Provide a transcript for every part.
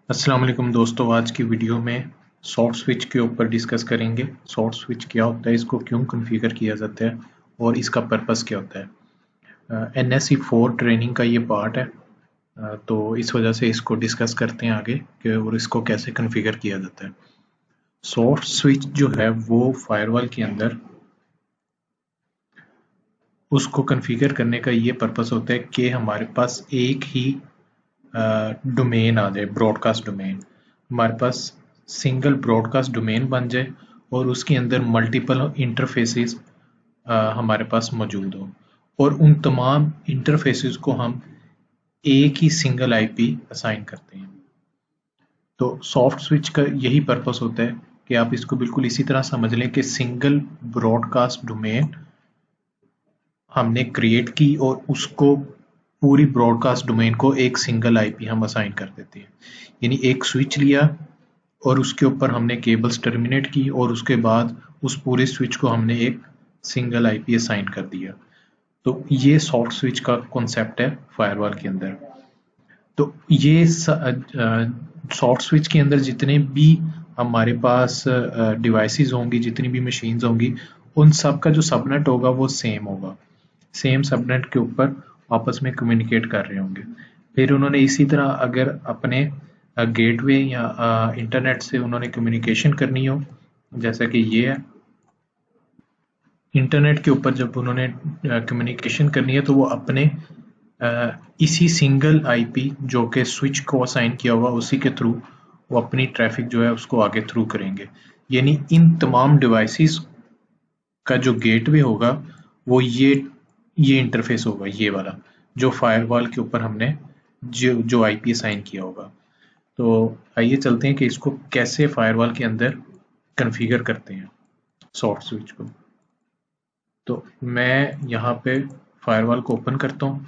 अस्सलाम वालेकुम दोस्तों, आज की वीडियो में सॉफ्ट स्विच के ऊपर डिस्कस करेंगे। सॉफ्ट स्विच क्या होता है, इसको क्यों कॉन्फ़िगर किया जाता है और इसका पर्पस क्या होता है। NSE 4 ट्रेनिंग का ये पार्ट है। तो इस वजह से इसको डिस्कस करते हैं आगे कि और इसको कैसे कॉन्फ़िगर किया जाता है। सॉफ्ट स्विच जो है वो फायरवॉल के अंदर उसको कॉन्फ़िगर करने का ये पर्पस होता है कि हमारे पास एक ही डोमेन आ जाए, ब्रॉडकास्ट डोमेन। हमारे पास सिंगल ब्रॉडकास्ट डोमेन बन जाए और उसके अंदर मल्टीपल इंटरफेसेस हमारे पास मौजूद हो और उन तमाम इंटरफेसेस को हम एक ही सिंगल आईपी असाइन करते हैं। तो सॉफ्ट स्विच का यही पर्पस होता है कि आप इसको बिल्कुल इसी तरह समझ लें कि सिंगल ब्रॉडकास्ट डोमेन हमने क्रिएट की और उसको पूरी ब्रॉडकास्ट डोमेन को एक सिंगल आईपी हम असाइन कर देते हैं। यानी एक स्विच लिया और उसके ऊपर हमने केबल्स टर्मिनेट की और उसके बाद उस पूरे स्विच को हमने एक सिंगल आईपी असाइन कर दिया। तो ये सॉफ्ट स्विच का कॉन्सेप्ट है फायरवॉल के अंदर। तो ये सॉफ्ट स्विच के अंदर जितने भी हमारे पास डिवाइसेस होंगी, जितनी भी मशीन्स होंगी, उन सब का जो सबनेट होगा वो सेम होगा। सेम सबनेट के ऊपर आपस में कम्युनिकेट कर रहे होंगे। फिर उन्होंने इसी तरह अगर अपने गेटवे या इंटरनेट से उन्होंने कम्युनिकेशन करनी हो, जैसा कि ये है, इंटरनेट के ऊपर जब उन्होंने कम्युनिकेशन करनी है तो वो अपने इसी सिंगल आईपी जो कि स्विच को असाइन किया हुआ उसी के थ्रू वो अपनी ट्रैफिक जो है उसको आगे थ्रू करेंगे। यानी इन तमाम डिवाइसेस का जो गेटवे होगा वो ये इंटरफेस होगा, ये वाला जो फायरवॉल के ऊपर हमने जो जो आईपी असाइन किया होगा। तो आइए चलते हैं कि इसको कैसे फायरवॉल के अंदर कॉन्फ़िगर करते हैं सॉफ्ट स्विच को। तो मैं यहाँ पे फायरवॉल को ओपन करता हूँ,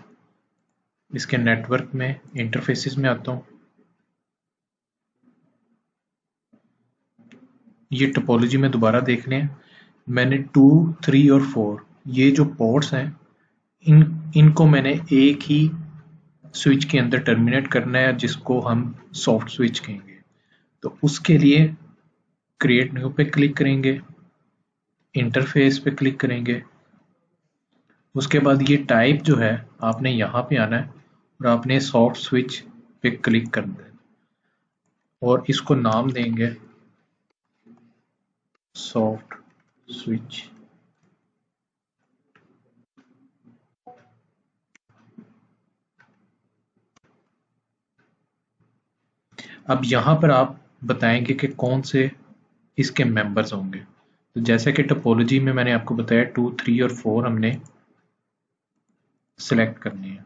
इसके नेटवर्क में इंटरफेसेस में आता हूँ। ये टोपोलॉजी में दोबारा देख लें, मैंने 2, 3 और 4 ये जो पोर्ट्स हैं इनको मैंने एक ही स्विच के अंदर टर्मिनेट करना है, जिसको हम सॉफ्ट स्विच कहेंगे। तो उसके लिए क्रिएट न्यू पे क्लिक करेंगे, इंटरफेस पे क्लिक करेंगे। उसके बाद ये टाइप जो है आपने यहाँ पे आना है और आपने सॉफ्ट स्विच पे क्लिक करना है और इसको नाम देंगे सॉफ्ट स्विच। अब यहाँ पर आप बताएंगे कि कौन से इसके मेंबर्स होंगे। तो जैसे कि टोपोलॉजी में मैंने आपको बताया 2, 3 और 4 हमने सेलेक्ट करनी है।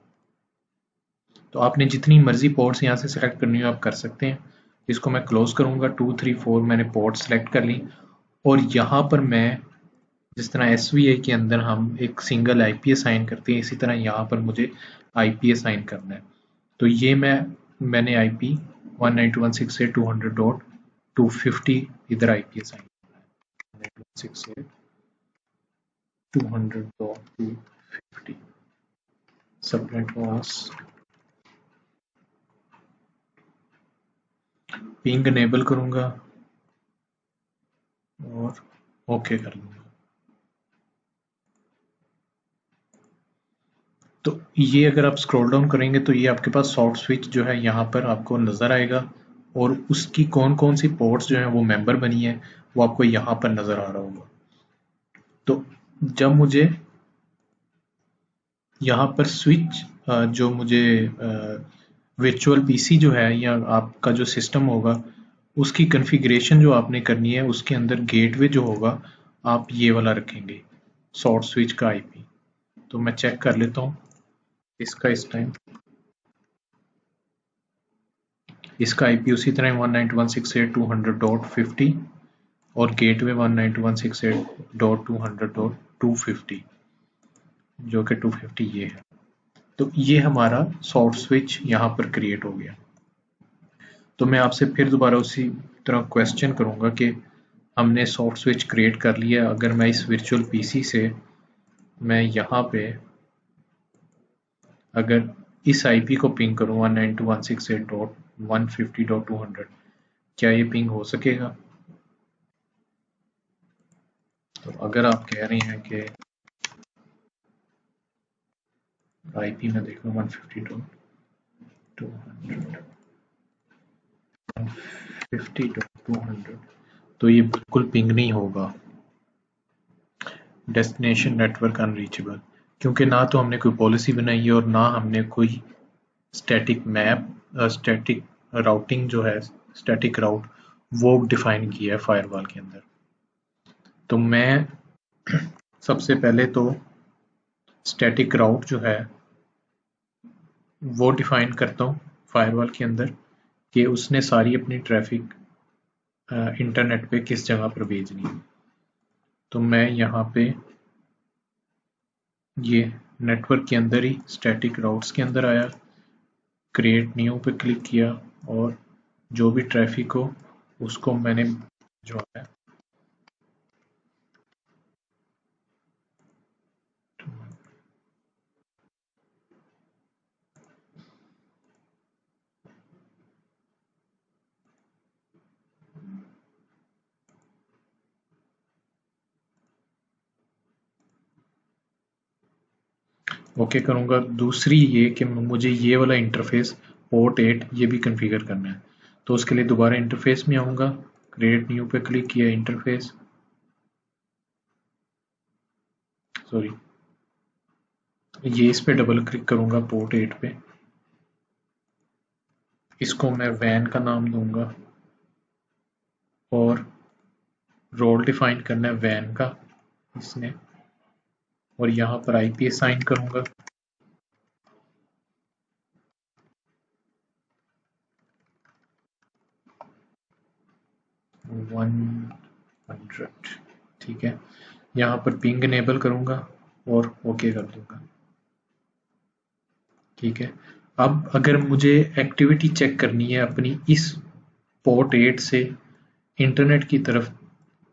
तो आपने जितनी मर्जी पोर्ट्स यहाँ से सेलेक्ट करनी हो आप कर सकते हैं। इसको मैं क्लोज करूंगा। 2, 3, 4 मैंने पोर्ट सेलेक्ट कर ली और यहाँ पर मैं जिस तरह SVI के अंदर हम एक सिंगल आईपी असाइन करते हैं, इसी तरह यहाँ पर मुझे आईपी असाइन करना है। तो ये मैंने आईपी 192.168 से 200.250 इधर आईपी असाइन करना है। 192.168 से 200.250 सबनेट मास्क पिंग इनेबल करूंगा और ओके कर लूंगा। तो ये अगर आप स्क्रॉल डाउन करेंगे तो ये आपके पास सॉफ्ट स्विच जो है यहाँ पर आपको नज़र आएगा और उसकी कौन कौन सी पोर्ट्स जो हैं वो मेंबर बनी है वो आपको यहाँ पर नज़र आ रहा होगा। तो जब मुझे यहाँ पर स्विच जो मुझे वर्चुअल पीसी जो है या आपका जो सिस्टम होगा उसकी कॉन्फ़िगरेशन जो आपने करनी है, उसके अंदर गेटवे जो होगा आप ये वाला रखेंगे, सॉफ्ट स्विच का आईपी। तो मैं चेक कर लेता हूँ इसका इस टाइम। इसका आईपी उसी तरह 192.168.200.50 और गेटवे 192.168.200.250 जो कि 250 ये है। तो ये हमारा सॉफ्ट स्विच यहाँ पर क्रिएट हो गया। तो मैं आपसे फिर दोबारा उसी तरह क्वेश्चन करूँगा कि हमने सॉफ्ट स्विच क्रिएट कर लिया। अगर मैं इस वर्चुअल पीसी से मैं यहाँ पे अगर इस आईपी को पिंग करूँ 192.168.200.250 150.200, क्या ये पिंग हो सकेगा? तो अगर आप कह रहे हैं कि आईपी में देख लो 150.200, 150.200, तो ये बिल्कुल पिंग नहीं होगा। डेस्टिनेशन नेटवर्क अनरीचेबल, क्योंकि ना तो हमने कोई पॉलिसी बनाई है और ना हमने कोई स्टैटिक मैप, स्टैटिक राउटिंग जो है, स्टैटिक राउट वो डिफाइन किया है फायरवॉल के अंदर। तो मैं सबसे पहले तो स्टैटिक राउट जो है वो डिफाइन करता हूँ फायरवॉल के अंदर कि उसने सारी अपनी ट्रैफिक इंटरनेट पे किस जगह पर भेजनी है। तो मैं यहाँ पे ये नेटवर्क के अंदर ही स्टैटिक राउट्स के अंदर आया, क्रिएट न्यू पे क्लिक किया और जो भी ट्रैफिक हो उसको मैंने जो है ओके करूँगा। दूसरी ये कि मुझे ये वाला इंटरफेस पोर्ट 8 ये भी कॉन्फ़िगर करना है। तो उसके लिए दोबारा इंटरफेस में आऊँगा, क्रिएट न्यू पे क्लिक किया, इंटरफेस, सॉरी ये इस पे डबल क्लिक करूँगा पोर्ट 8 पे। इसको मैं वैन का नाम दूंगा और रोल डिफाइन करना है वैन का इसने, और यहाँ पर आईपी असाइन करूँगा। वन 100, ठीक है। यहाँ पर पिंग इनेबल करूँगा और ओके कर दूंगा, ठीक है। अब अगर मुझे एक्टिविटी चेक करनी है अपनी इस पोर्ट 8 से इंटरनेट की तरफ,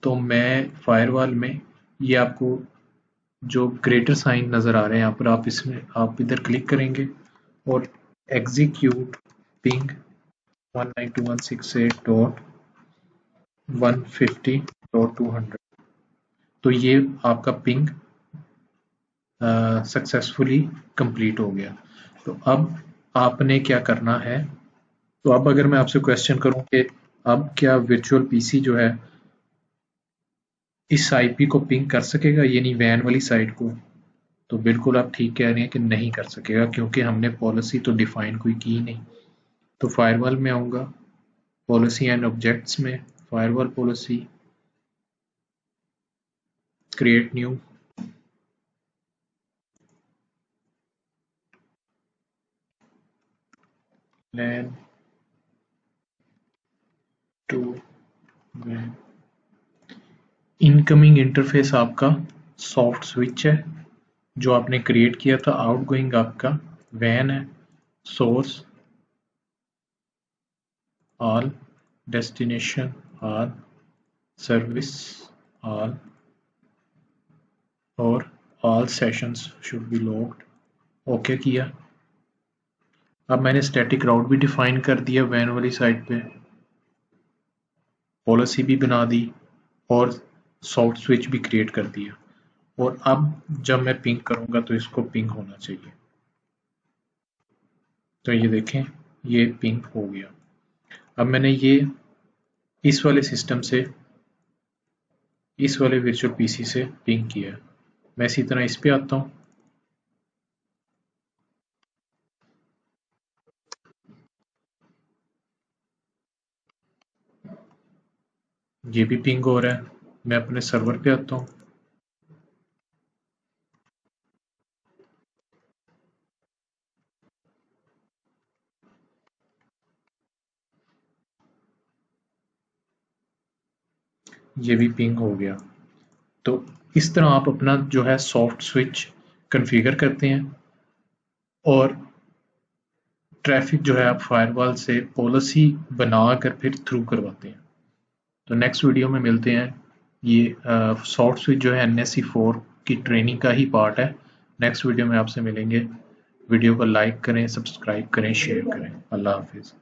तो मैं फायरवॉल में ये आपको जो ग्रेटर साइन नज़र आ रहे हैं यहाँ पर, आप इसमें आप इधर क्लिक करेंगे और एग्जीक्यूट पिंग 192.168.150.200, तो ये आपका पिंग सक्सेसफुली कंप्लीट हो गया। तो अब आपने क्या करना है, तो अब अगर मैं आपसे क्वेश्चन करूं कि अब क्या वर्चुअल पीसी जो है इस आईपी को पिंग कर सकेगा, यानी वैन वाली साइट को, तो बिल्कुल आप ठीक कह रहे हैं कि नहीं कर सकेगा, क्योंकि हमने पॉलिसी तो डिफाइन कोई की नहीं। तो फायरवॉल में आऊँगा, पॉलिसी एंड ऑब्जेक्ट्स में firewall policy, create new, LAN to वैन। इनकमिंग इंटरफेस आपका सॉफ्ट स्विच है जो आपने क्रिएट किया था, आउटगोइंग आपका वैन है, source all, destination all, service all, और all sessions should be logged, okay किया। अब मैंने स्टैटिक राउट भी डिफाइन कर दिया वैन वाली साइट पे, पॉलिसी भी बना दी और सॉफ्ट स्विच भी क्रिएट कर दिया, और अब जब मैं पिंग करूंगा तो इसको पिंग होना चाहिए। तो ये देखें ये पिंग हो गया। अब मैंने ये इस वाले सिस्टम से, इस वाले वर्चुअल पीसी से पिंग किया। मैं इसी तरह इस पे आता हूँ, ये भी पिंग हो रहा है। मैं अपने सर्वर पे आता हूँ, ये भी पिंग हो गया। तो इस तरह आप अपना जो है सॉफ्ट स्विच कॉन्फ़िगर करते हैं और ट्रैफिक जो है आप फायरवॉल से पॉलिसी बनाकर फिर थ्रू करवाते हैं। तो नेक्स्ट वीडियो में मिलते हैं। ये सॉफ्ट स्विच जो है NSE 4 की ट्रेनिंग का ही पार्ट है। नेक्स्ट वीडियो में आपसे मिलेंगे। वीडियो को लाइक करें, सब्सक्राइब करें, शेयर करें। अल्लाह हाफिज़।